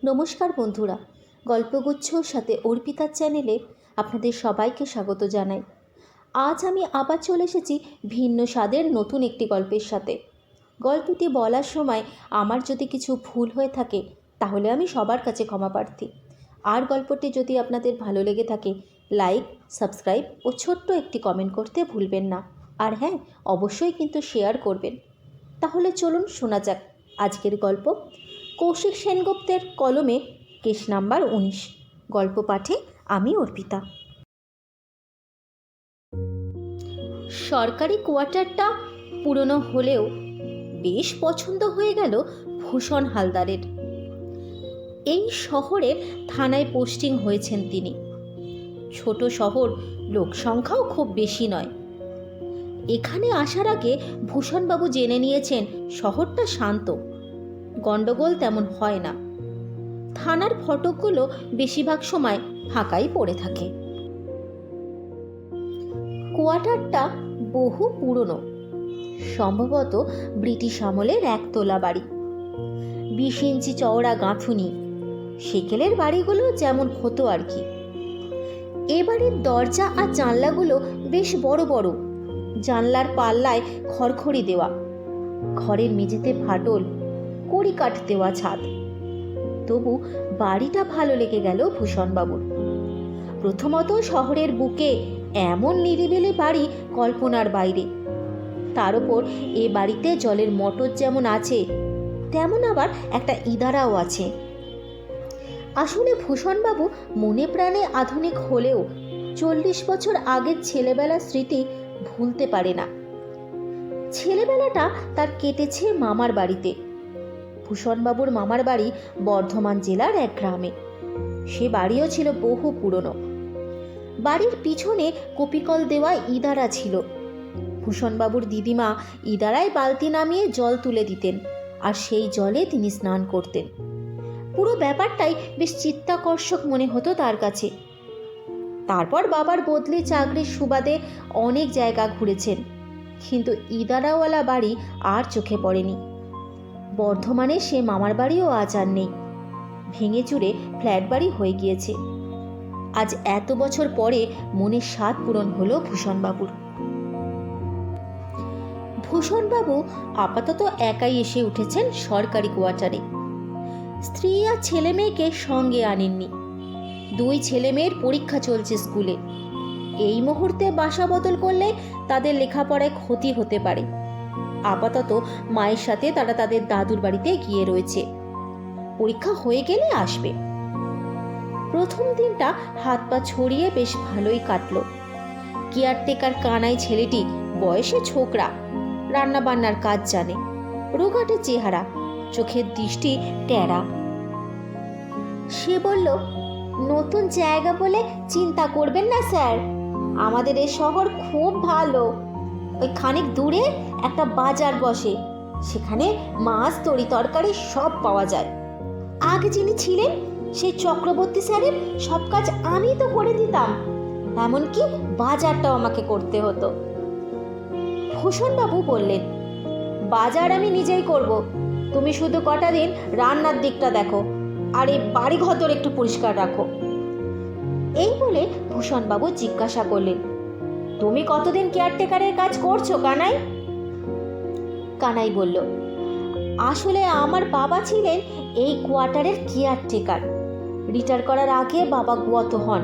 নমস্কার বন্ধুরা, গল্পগুচ্ছর সাথে অর্পিতার চ্যানেলে আপনাদের সবাইকে স্বাগত জানাই। আজ আমি আবার চলে এসেছি ভিন্ন স্বাদের নতুন একটি গল্পের সাথে। গল্পটি বলার সময় আমার যদি কিছু ভুল হয়ে থাকে তাহলে আমি সবার কাছে ক্ষমা প্রার্থী। আর গল্পটি যদি আপনাদের ভালো লেগে থাকে লাইক, সাবস্ক্রাইব ও ছোট্ট একটি কমেন্ট করতে ভুলবেন না। আর হ্যাঁ, অবশ্যই কিন্তু শেয়ার করবেন। তাহলে চলুন শোনা যাক আজকের গল্প। কৌশিক সেনগুপ্তের কলমে কেস নাম্বার 19। গল্প পাঠে আমি অর্পিতা। সরকারি কোয়ার্টারটা পুরনো হলেও বেশ পছন্দ হয়ে গেল ভূষণ হালদারের। এই শহরের থানায় পোস্টিং হয়েছেন তিনি। ছোট শহর, লোকসংখ্যাও খুব বেশি নয়। এখানে আসার আগে ভূষণবাবু জেনে নিয়েছেন শহরটা শান্ত, গণ্ডগোল তেমন হয় না। থানার ফটকগুলো বেশিরভাগ সময় ফাঁকাই পড়ে থাকে। কোয়ার্টারটা বহু পুরনো, সম্ভবত ব্রিটিশ আমলের একতলা বাড়ি। 20 ইঞ্চি চওড়া গাঁথুনি, সেকেলের বাড়িগুলো যেমন হতো আর কি। এ বাড়ির দরজা আর জানলাগুলো বেশ বড় বড়, জানলার পাল্লায় খড়খড়ি দেওয়া, ঘরের মেঝেতে ফাটল, কড়িকাঠ দেওয়া ছাদ। তবু বাড়িটা ভালো লেগে গেল ভূষণবাবুর। প্রথমত শহরের বুকে এমন নিরিবিলি বাড়ি কল্পনার বাইরে। তার উপর এ বাড়িতে জলের মোটর যেমন আছে তেমন আবার একটা ইদারাও আছে। আসলে ভূষণবাবু মনে প্রাণে আধুনিক হলেও 40 বছর আগের ছেলেবেলার স্মৃতি ভুলতে পারে না। ছেলেবেলাটা তার কেটেছে মামার বাড়িতে। ভূষণবাবুর মামার বাড়ি বর্ধমান জেলার এক গ্রামে। সে বাড়িও ছিল বহু পুরনো। বাড়ির পিছনে কপিকল দেওয়া ইদারা ছিল। ভূষণবাবুর দিদিমা ইদারায় বালতি নামিয়ে জল তুলে দিতেন, আর সেই জলে তিনি স্নান করতেন। পুরো ব্যাপারটাই বেশ চিত্তাকর্ষক মনে হতো তার কাছে। তারপর বাবার বদলি চাকরির সুবাদে অনেক জায়গা ঘুরেছেন, কিন্তু ইদারাওয়ালা বাড়ি আর চোখে পড়েনি। বর্ধমানে সে মামার বাড়িও আজ আর নেই, ভেঙে চুরে ফ্ল্যাট বাড়ি হয়ে গিয়েছে। আজ এত বছর পরে মনের স্বাদ পূরণ হলো ভূষণবাবুর। ভূষণবাবু আপাতত একাই এসে উঠেছেন সরকারি কোয়ার্টারে। স্ত্রী আর ছেলে মেয়েকে সঙ্গে আনেননি। 2 ছেলে মেয়ের পরীক্ষা চলছে স্কুলে। এই মুহূর্তে বাসা বদল করলে তাদের লেখাপড়ায় ক্ষতি হতে পারে। আপাতত মায়ের সাথে তারা তাদের দাদুর বাড়িতে গিয়ে রয়েছে। পরীক্ষা হয়ে গেলে আসবে। প্রথম দিনটা হাত পা ছড়িয়ে বেশ ভালোই কাটলো। কেয়ারটেকার কানাই ছেলেটি বয়সে ছোকরা, রান্না বান্নার কাজ জানে, রোগাটে চেহারা, চোখের দৃষ্টি টেরা। সে বলল, নতুন জায়গা বলে চিন্তা করবেন না স্যার, আমাদের এই শহর খুব ভালো। ওই খানিক দূরে একটা বাজার বসে, সেখানে মাছ তরি তরকারি সব পাওয়া যায়। আগে যিনি ছিলেন সেই চক্রবর্তী স্যারের সব কাজ আমি তো করে দিতাম, এমনকি বাজারটাও আমাকে করতে হতো। ভূষণবাবু বললেন, বাজার আমি নিজেই করব, তুমি শুধু কটা দিন রান্নার দিকটা দেখো, আর এই বাড়ি ঘর একটু পরিষ্কার রাখো। এই বলে ভূষণবাবু জিজ্ঞাসা করলেন, তুমি কতদিন কেয়ারটেকারের কাজ করছো কানাই? কানাই বলল, আসলে আমার বাবা ছিলেন এই কোয়ার্টারের কেয়ারটেকার। রিটায়ার করার আগে বাবা গত হন।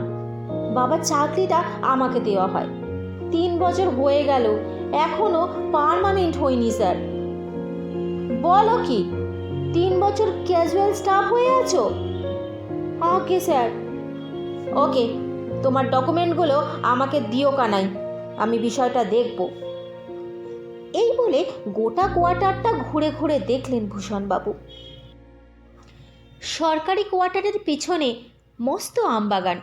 বাবার চাকরিটা আমাকে দেওয়া হয়। 3 বছর হয়ে গেল, এখনো পার্মানেন্ট হয়নি স্যার। বলো কি, 3 বছর ক্যাজুয়াল স্টাফ হয়ে আছো? Okay sir. ওকে, তোমার ডকুমেন্টগুলো আমাকে দিও কানাই, আমি বিষয়টা দেখব। এই বলে গোটা কোয়ার্টারটা ঘুরে ঘুরে দেখলেন ভূষণবাবু। সরকারি কোয়ার্টারের পেছনে মস্ত আমবাগান।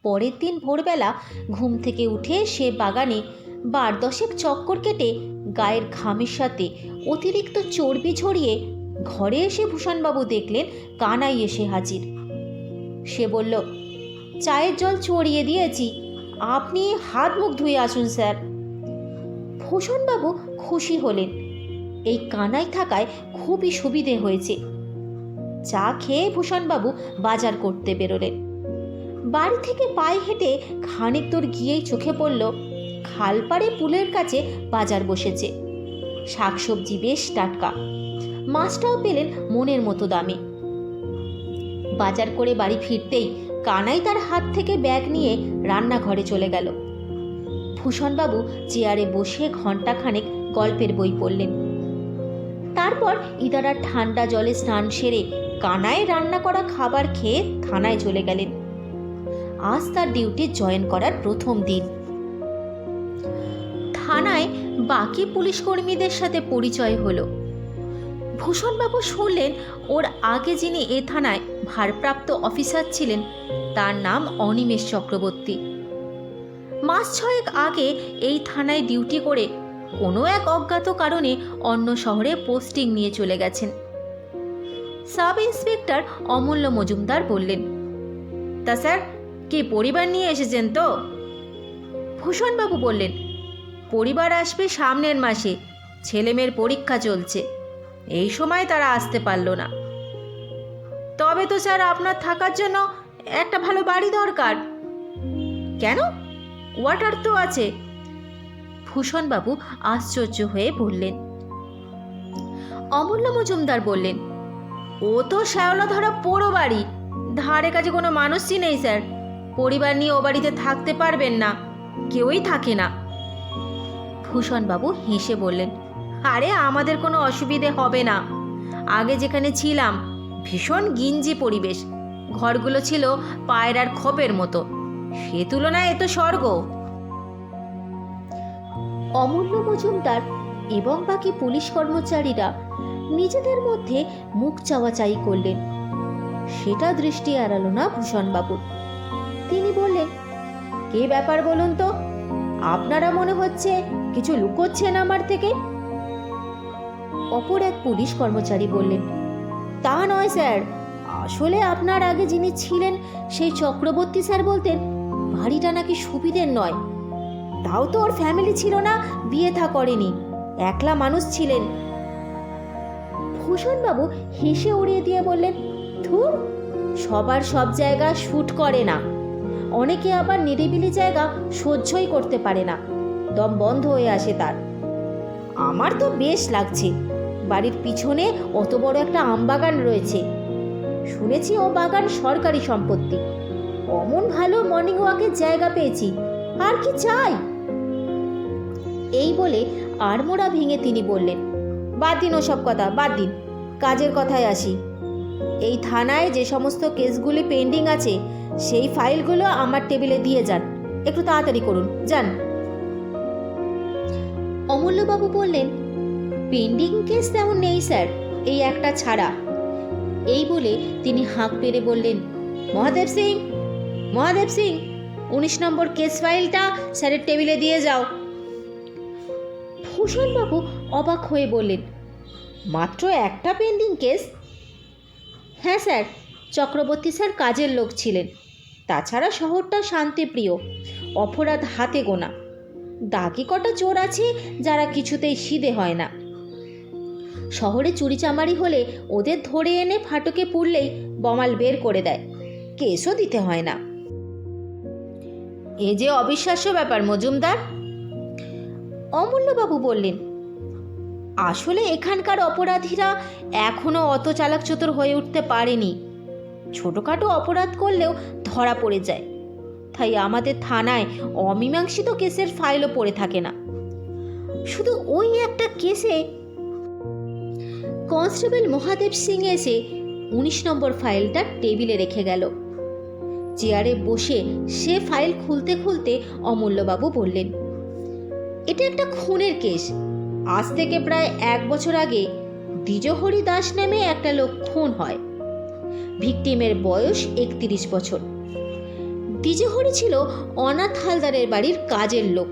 পরের দিন ভোরবেলা ঘুম থেকে উঠে সে বাগানে 12 চক্কর কেটে গায়ের ঘামের সাথে অতিরিক্ত চর্বি ছড়িয়ে ঘরে এসে ভূষণবাবু দেখলেন কানাই এসে হাজির। সে বলল, চায়ের জল চড়িয়ে দিয়েছি, আপনি হাত মুখ ধুয়ে আসুন স্যার। ভূষণবাবু খুশি হলেন। এই কানাই থাকায় খুবই সুবিধে হয়েছে। চা খেয়ে ভূষণবাবু বাজার করতে বেরোলেন। বাড়ি থেকে পায়ে হেঁটে খানিক দূর গিয়েই চোখে পড়ল খালপাড়ে পুলের কাছে বাজার বসেছে। শাকসবজি বেশ টাটকা, মাছটাও পেলেন মনের মতো দামে। বাজার করে বাড়ি ফিরতেই কানাই তার হাত থেকে ব্যাগ নিয়ে রান্নাঘরে চলে গেল। ভূষণবাবু চেয়ারে বসে ঘণ্টাখানেক গল্পের বই পড়লেন। তারপর ইদারার ঠান্ডা জলে স্নান সেরে কানায় রান্না করা খাবার খেয়ে থানায় চলে গেলেন। আজ তার ডিউটি জয়েন করার প্রথম দিন। থানায় বাকি পুলিশ কর্মীদের সাথে পরিচয় হলো। ভূষণবাবু শুনলেন ওর আগে যিনি এ থানায় ভারপ্রাপ্ত অফিসার ছিলেন তার নাম অনিমেষ চক্রবর্তী। মাস 6 আগে এই থানায় ডিউটি করে কোনো এক অজ্ঞাত কারণে অন্য শহরে পোস্টিং নিয়ে চলে গেছেন। সাব ইন্সপেক্টর অমূল্য মজুমদার বললেন, তা স্যার কি পরিবার নিয়ে এসেছেন তো? ভূষণবাবু বললেন, পরিবার আসবে সামনের মাসে, ছেলেমেয়ের পরীক্ষা চলছে, এই সময় তারা আসতে পারল না। তবে তো স্যার আপনার থাকার জন্য একটা ভালো বাড়ি দরকার। কেন? কোয়ার্টার তো আছে। ভূষণবাবু আশ্চর্য হয়ে বললেন। অমূল্য মজুমদার বললেন, ও তো শ্যাওলা ধরা পোড়ো বাড়ি, ধারে কাছে কোনো মানুষই নেই স্যার। পরিবার নিয়ে ও বাড়িতে থাকতে পারবেন না, কেউই থাকে না। ভূষণবাবু হেসে বললেন, আরে আমাদের কোনো অসুবিধে হবে না। আগে যেখানে ছিলাম ভীষণ গিঞ্জি পরিবেশ, ঘরগুলো ছিল পায়রার খোপের মতো, সে তুলনায় এ তো স্বর্গ। অমূল্য মজুমদার এবং বাকি পুলিশ কর্মচারীরা নিজেদের মধ্যে মুখ চাওয়াচাই করলেন। সেটা দৃষ্টি এড়ালো না ভূষণবাবুর। তিনি বললেন, কি ব্যাপার বলুন তো? আপনারা মনে হচ্ছে কিছু লুকোচ্ছেন আমার থেকে। অপর এক পুলিশ কর্মচারী বললেন, তা নয় স্যার, আসলে আপনার আগে যিনি ছিলেন সেই চক্রবর্তী স্যার বলতেন বাড়িটা নাকি সুবিধের নয়। তাও তো ওর ফ্যামিলি ছিল না, বিয়ে থা করেনি, একলা মানুষ ছিলেন। ভূষণবাবু হেসে উড়িয়ে দিয়ে বললেন, ধুর, সবার সব জায়গা শ্যুট করে না, অনেকে আবার নিরিবিলি জায়গা সহ্যই করতে পারে না, দম বন্ধ হয়ে আসে তার। আমার তো বেশ লাগছে, বাড়ির পিছনে অত বড় একটা আমবাগান রয়েছে, শুনেছি ও বাগান সরকারি সম্পত্তি। অমন ভালো মর্নিং ওয়াকের জায়গা পেয়েছি, আর কি চাই? এই বলে আড়মোড়া ভেঙে তিনি বললেন, বাদ দিন ওসব কথা, বাদ দিন, কাজের কথায় আসি। এই থানায় যে সমস্ত কেসগুলি পেন্ডিং আছে সেই ফাইলগুলো আমার টেবিলে দিয়ে যান, একটু তাড়াতাড়ি করুন, যান। অমূল্যবাবু বললেন, পেন্ডিং কেস তেমন নেই স্যার, এই একটা ছাড়া। এই বলে তিনি হাঁক পেরে বললেন, মহাদেব সিং, মহাদেব সিং, 19 নম্বর কেস ফাইলটা স্যারের টেবিলে দিয়ে যাও। ভূষণবাবু অবাক হয়ে বললেন, মাত্র একটা পেন্ডিং কেস? হ্যাঁ স্যার, চক্রবর্তী স্যার কাজের লোক ছিলেন, তাছাড়া শহরটা শান্তিপ্রিয়, অপরাধ হাতে গোনা, দাগি কটা চোর আছে যারা কিছুতেই সিধে হয় না। শহরে চুরিচামারি হলে ওদের ধরে এনে ফাটকে পুড়লেই বমাল বের করে দেয়, কেসও দিতে হয় না। এ যে অবিশ্বাস্য ব্যাপার মজুমদার। অমূল্যবাবু বললেন, আসলে এখানকার অপরাধীরা এখনো অত চালাক চতুর হয়ে উঠতে পারেনি, ছোটোখাটো অপরাধ করলেও ধরা পড়ে যায়, তাই আমাদের থানায় অমীমাংসিত কেসের ফাইলও পড়ে থাকে না। শুধু ওই একটা কেসে কনস্টেবল মহাদেব সিং এসে 19 নম্বর ফাইলটা টেবিলে রেখে গেল। চেয়ারে বসে সে ফাইল খুলতে খুলতে অমূল্যবাবু বললেন, এটা একটা খুনের কেস। আজ থেকে প্রায় 1 বছর আগে দ্বিজহরি দাস নামে একটা লোক খুন হয়। ভিকটিমের বয়স 31 বছর। দ্বিজহরি ছিল অনাথ হালদারের বাড়ির কাজের লোক।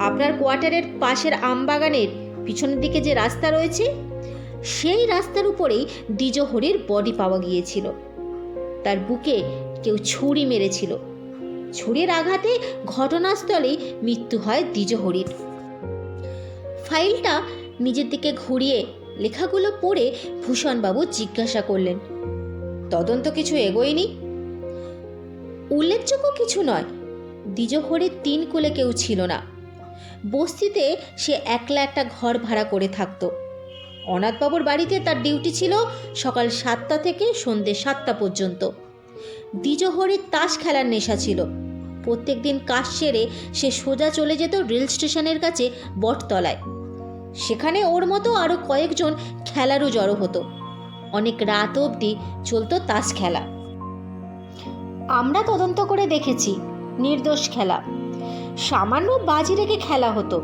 আপনার কোয়ার্টারের পাশের আমবাগানের পিছনের দিকে যে রাস্তা রয়েছে সেই রাস্তার উপরেই দ্বিজহরির বডি পাওয়া গিয়েছিল। তার বুকে কেউ ছুরি মেরেছিল। ছুরির আঘাতে ঘটনাস্থলেই মৃত্যু হয় দ্বিজহরির। ফাইলটা নিজের দিকে ঘুরিয়ে লেখাগুলো পড়ে ভূষণবাবু জিজ্ঞাসা করলেন, তদন্ত কিছু এগোয়নি? উল্লেখযোগ্য কিছু নয়। দ্বিজহরির 3 কোলে কেউ ছিল না। বস্তিতে সে একলা একটা ঘর ভাড়া করে থাকত। অনাথবাবুর বাড়িতে তার ডিউটি ছিল সকাল 7টা থেকে সন্ধ্যে 7টা পর্যন্ত। দ্বিজহরির তাস খেলার নেশা ছিল। প্রত্যেক দিন কাজ সেরে সে সোজা চলে যেত রেল স্টেশনের কাছে বটতলায়। সেখানে ওর মতো আরও কয়েকজন খেলারও জড়ো হতো। অনেক রাত অবধি চলতো তাস খেলা। আমরা তদন্ত করে দেখেছি, নির্দোষ খেলা। সামান্য বাজি রেখে খেলা হতো।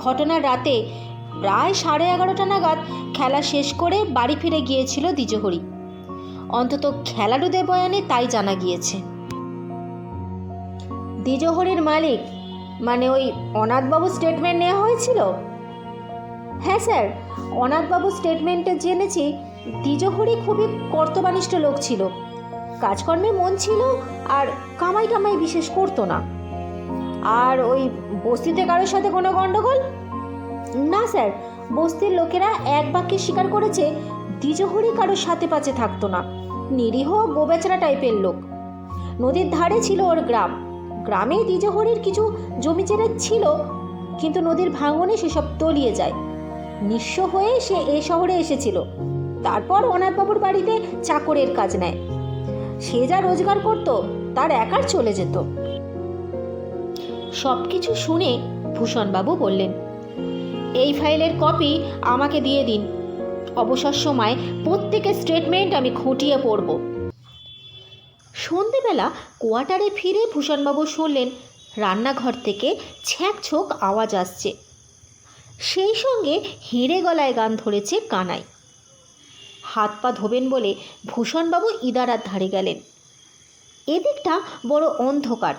ঘটনার রাতে প্রায় 11:30টা নাগাদ খেলা শেষ করে বাড়ি ফিরে গিয়েছিল দ্বিজহরি। অন্তত খেলারুদের বয়ানে তাই জানা গিয়েছে। দ্বিজহরির মালিক মানে ওই অনাথবাবু স্টেটমেন্ট নেওয়া হয়েছিল? হ্যাঁ স্যার, অনাথবাবু স্টেটমেন্টে জেনেছি দ্বিজহরি খুবই কর্তব্যনিষ্ঠ লোক ছিল। কাজকর্মে মন ছিল আর কামাই টামাই বিশেষ করতো না। আর ওই বস্তিতে কারোর সাথে কোনো গণ্ডগোল? না স্যার, বস্তির লোকেরা এক বাক্যে স্বীকার করেছে দ্বিজহরি কারোর সাথে পাচে থাকতো না। নিরীহ গোবেচারা টাইপের লোক। নদীর ধারে ছিল ওর গ্রাম। গ্রামে দ্বিজহরির কিছু জমি জেরা ছিল, কিন্তু নদীর ভাঙনে সেসব তলিয়ে যায়। নিঃস্ব হয়ে সে এ শহরে এসেছিল। তারপর অনাথবাবুর বাড়িতে চাকরের কাজ নেয়। সে যা রোজগার করত তার একার চলে যেত। সব কিছু শুনে ভূষণবাবু বললেন, এই ফাইলের কপি আমাকে দিয়ে দিন। অবসর সময় প্রত্যেকের স্টেটমেন্ট আমি খুঁটিয়ে পড়ব। সন্ধেবেলা কোয়ার্টারে ফিরে ভূষণবাবু শুনলেন রান্নাঘর থেকে ছ্যাঁকছোক আওয়াজ আসছে। সেই সঙ্গে হেঁড়ে গলায় গান ধরেছে কানাই। হাত পা ধোবেন বলে ভূষণবাবু ইদারার ধারে গেলেন। এদিকটা বড় অন্ধকার,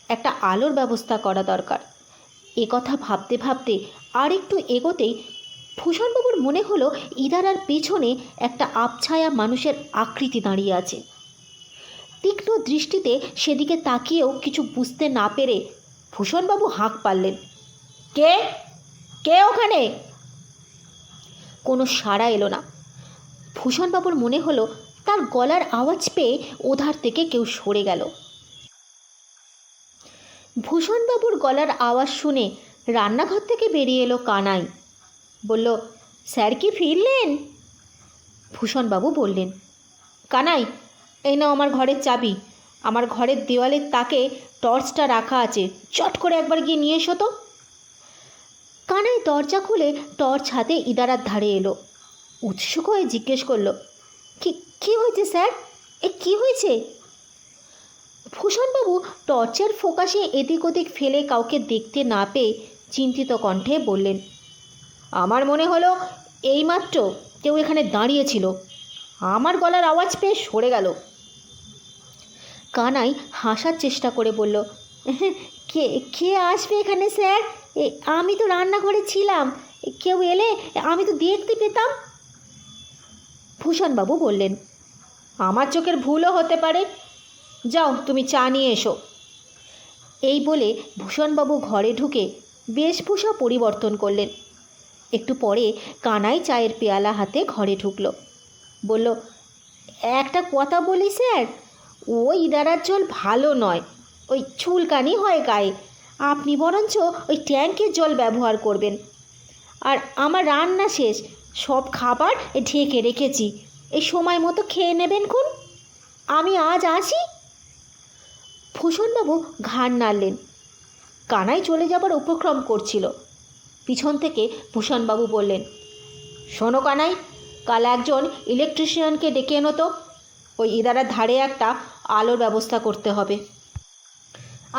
একটা আলোর ব্যবস্থা করা দরকার। এ কথা ভাবতে ভাবতে আর একটু এগোতেই ভূষণবাবুর মনে হলো ইদারার পেছনে একটা আবছায়া মানুষের আকৃতি দাঁড়িয়ে আছে। তীক্ষ্ণ দৃষ্টিতে সেদিকে তাকিয়েও কিছু বুঝতে না পেরে ভূষণবাবু হাঁক পারলেন, কে কে ওখানে? কোনো সাড়া এলো না। ভূষণবাবুর মনে হলো তার গলার আওয়াজ পেয়ে ওধার থেকে কেউ সরে গেল। ভূষণবাবুর গলার আওয়াজ শুনে রান্নাঘর থেকে বেরিয়ে এলো কানাই। বলল, স্যার কি ফিরলেন? ভূষণবাবু বললেন, কানাই, এই নাও আমার ঘরের চাবি। আমার ঘরের দেওয়ালের তাকে টর্চটা রাখা আছে, চট করে একবার গিয়ে নিয়ে এসো তো। কানাই দরজা খুলে টর্চ হাতে ইদারার ধারে এলো। উৎসুক হয়ে জিজ্ঞেস করলো, কি হয়েছে স্যার? কি হয়েছে? ভূষণবাবু টর্চের ফোকাসে এদিক ওদিক ফেলে কাউকে দেখতে না পেয়ে চিন্তিত কণ্ঠে বললেন, আমার মনে হলো এইমাত্র কেউ এখানে দাঁড়িয়েছিল। আমার গলার আওয়াজ পেয়ে সরে গেল। কানাই হাসার চেষ্টা করে বলল, কে কে আসবে এখানে স্যার? আমি তো রান্নাঘরে ছিলাম। কেউ এলে আমি তো দেখতে পেতাম। ভূষণবাবু বললেন, আমার চোখের ভুলও হতে পারে। যাও, তুমি চা নিয়ে এসো। এই বলে ভূষণবাবু ঘরে ঢুকে বেশভূষা পরিবর্তন করলেন। একটু পরে কানাই চায়ের পেয়ালা হাতে ঘরে ঢুকল। বলল, একটা কথা বলি স্যার, ওই ইদারার জল ভালো নয়, ওই চুলকানি হয় গায়ে। আপনি বরঞ্চ ওই ট্যাঙ্কের জল ব্যবহার করবেন। আর আমার রান্না শেষ, সব খাবার ঢেকে রেখেছি, এই সময় মতো খেয়ে নেবেন খুন। আমি আজ আসি। ভূষণবাবু ঘাড় নাড়লেন। কানাই চলে যাবার উপক্রম করছিল। পিছন থেকে ভূষণবাবু বললেন, শোনো কানাই, কাল একজন ইলেকট্রিশিয়ানকে ডেকে এনো তো। ওই ইদারার ধারে একটা আলোর ব্যবস্থা করতে হবে।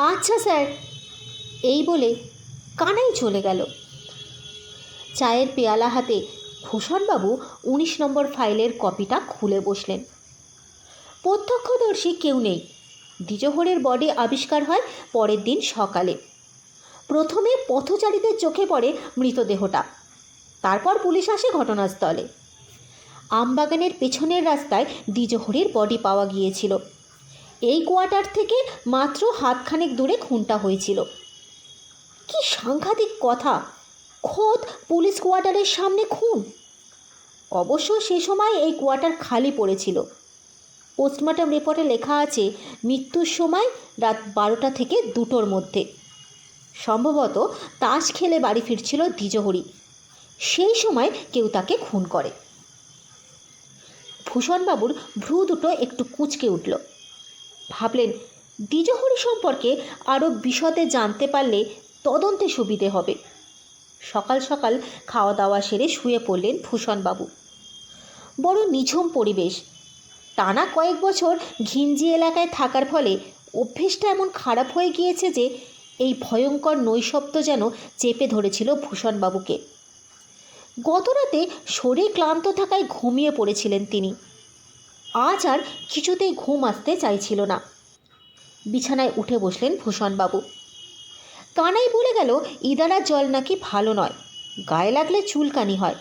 আচ্ছা স্যার। এই বলে কানাই চলে গেল। চায়ের পেয়ালা হাতে ভূষণবাবু 19 নম্বর ফাইলের কপিটা খুলে বসলেন। প্রত্যক্ষদর্শী কেউ নেই। দ্বিজহরের বডি আবিষ্কার হয় পরের দিন সকালে। প্রথমে পথচারীদের চোখে পড়ে মৃতদেহটা। তারপর পুলিশ আসে ঘটনাস্থলে। আমবাগানের পেছনের রাস্তায় দ্বিজহরের বডি পাওয়া গিয়েছিল। এই কোয়ার্টার থেকে মাত্র হাতখানেক দূরে খুনটা হয়েছিল। কি সাংঘাতিক কথা, খোদ পুলিশ কোয়ার্টারের সামনে খুন। অবশ্য সে সময় এই কোয়ার্টার খালি পড়েছিল। পোস্টমর্টম রিপোর্টে লেখা আছে মৃত্যুর সময় রাত 12টা থেকে 2টোর মধ্যে। সম্ভবত তাস খেলে বাড়ি ফিরছিল দ্বিজহরি, সেই সময় কেউ তাকে খুন করে। ভূষণবাবুর ভ্রু দুটো একটু কুঁচকে উঠল। ভাবলেন দ্বিজহরি সম্পর্কে আরও বিশদে জানতে পারলে তদন্তে সুবিধে হবে। সকাল সকাল খাওয়া দাওয়া সেরে শুয়ে পড়লেন ভূষণবাবু। বড় নিঝুম পরিবেশ। টানা কয়েক বছর ঘিঞ্জি এলাকায় থাকার ফলে অভ্যেসটা এমন খারাপ হয়ে গিয়েছে যে এই ভয়ঙ্কর নৈশব্দ যেন চেপে ধরেছিল ভূষণবাবুকে। গতরাতে শরীর ক্লান্ত থাকায় ঘুমিয়ে পড়েছিলেন তিনি। আজ আর কিছুতেই ঘুম আসতে চাইছিল না। বিছানায় উঠে বসলেন ভূষণবাবু। কানাই বলে গেল ইদারার জল নাকি ভালো নয়, গায়ে লাগলে চুলকানি হয়।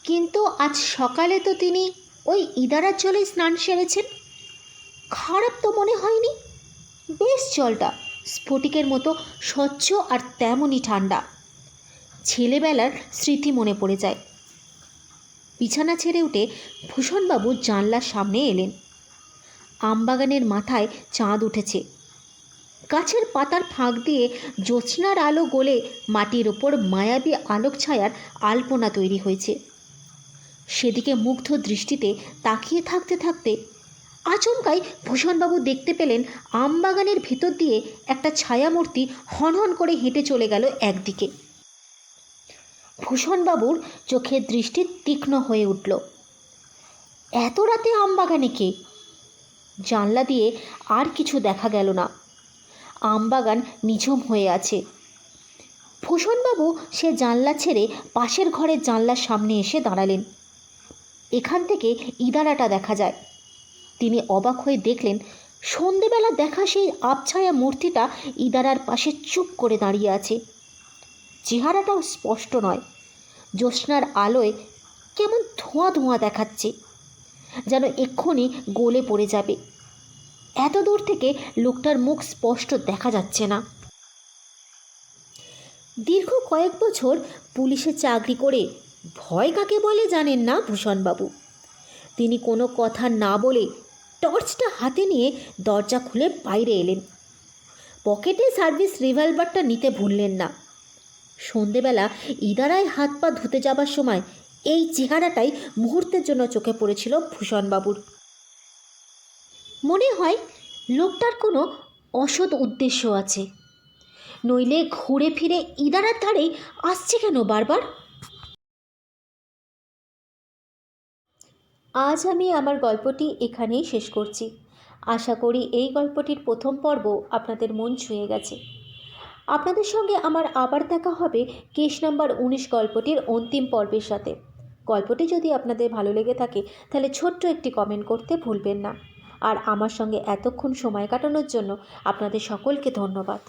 কিন্তু আজ সকালে তো তিনি ওই ইদারার জলে স্নান সেরেছেন। খারাপ তো মনে হয়নি। বেশ জলটা স্ফটিকের মতো স্বচ্ছ আর তেমনই ঠান্ডা। ছেলেবেলার স্মৃতি মনে পড়ে যায়। বিছানা ছেড়ে উঠে ভূষণবাবু জানলার সামনে এলেন। আমবাগানের মাথায় চাঁদ উঠেছে। গাছের পাতার ফাঁক দিয়ে জ্যোৎস্নার আলো গলে মাটির ওপর মায়াবী আলোক ছায়ার আলপনা তৈরি হয়েছে। সেদিকে মুগ্ধ দৃষ্টিতে তাকিয়ে থাকতে থাকতে আচমকাই ভূষণবাবু দেখতে পেলেন আমবাগানের ভিতর দিয়ে একটা ছায়ামূর্তি হনহন করে হেঁটে চলে গেল একদিকে। ভূষণবাবুর চোখের দৃষ্টি তীক্ষ্ণ হয়ে উঠল। এত রাতে আমবাগানে কে? জানলা দিয়ে আর কিছু দেখা গেল না। আমবাগান নিঝুম হয়ে আছে। ভূষণবাবু সে জানলা ছেড়ে পাশের ঘরের জানলার সামনে এসে দাঁড়ালেন। এখান থেকে ইদারাটা দেখা যায়। তিনি অবাক হয়ে দেখলেন সন্ধেবেলা দেখা সেই আবছায়া মূর্তিটা ইদারার পাশে চুপ করে দাঁড়িয়ে আছে। চেহারাটাও স্পষ্ট নয়। জ্যোৎস্নার আলোয় কেমন ধোঁয়া ধোঁয়া দেখাচ্ছে, যেন এক্ষুনি গলে পড়ে যাবে। এত দূর থেকে লোকটার মুখ স্পষ্ট দেখা যাচ্ছে না। দীর্ঘ কয়েক বছর পুলিশে চাকরি করে ভয় কাকে বলে জানেন না ভূষণবাবু। তিনি কোনো কথা না বলে টর্চটা হাতে নিয়ে দরজা খুলে বাইরে এলেন। পকেটে সার্ভিস রিভলভারটা নিতে ভুললেন না। সন্ধেবেলা ইদারায় হাত পা ধুতে যাবার সময় এই চেহারাটাই মুহূর্তের জন্য চোখে পড়েছিল ভূষণবাবুর। মনে হয় লোকটার কোনো অসৎ উদ্দেশ্য আছে, নইলে ঘুরে ফিরে ইদারার ধারেই আসছে কেন বারবার। আজ আমি আমার গল্পটি এখানেই শেষ করছি। আশা করি এই গল্পটির প্রথম পর্ব আপনাদের মন ছুঁয়ে গেছে। আপনাদের সঙ্গে আমার আবার দেখা হবে কেস নাম্বার 19 গল্পটির অন্তিম পর্বের সাথে। গল্পটি যদি আপনাদের ভালো লেগে থাকে তাহলে ছোট্ট একটি কমেন্ট করতে ভুলবেন না। আর আমার সঙ্গে এতক্ষণ সময় কাটানোর জন্য আপনাদের সকলকে ধন্যবাদ।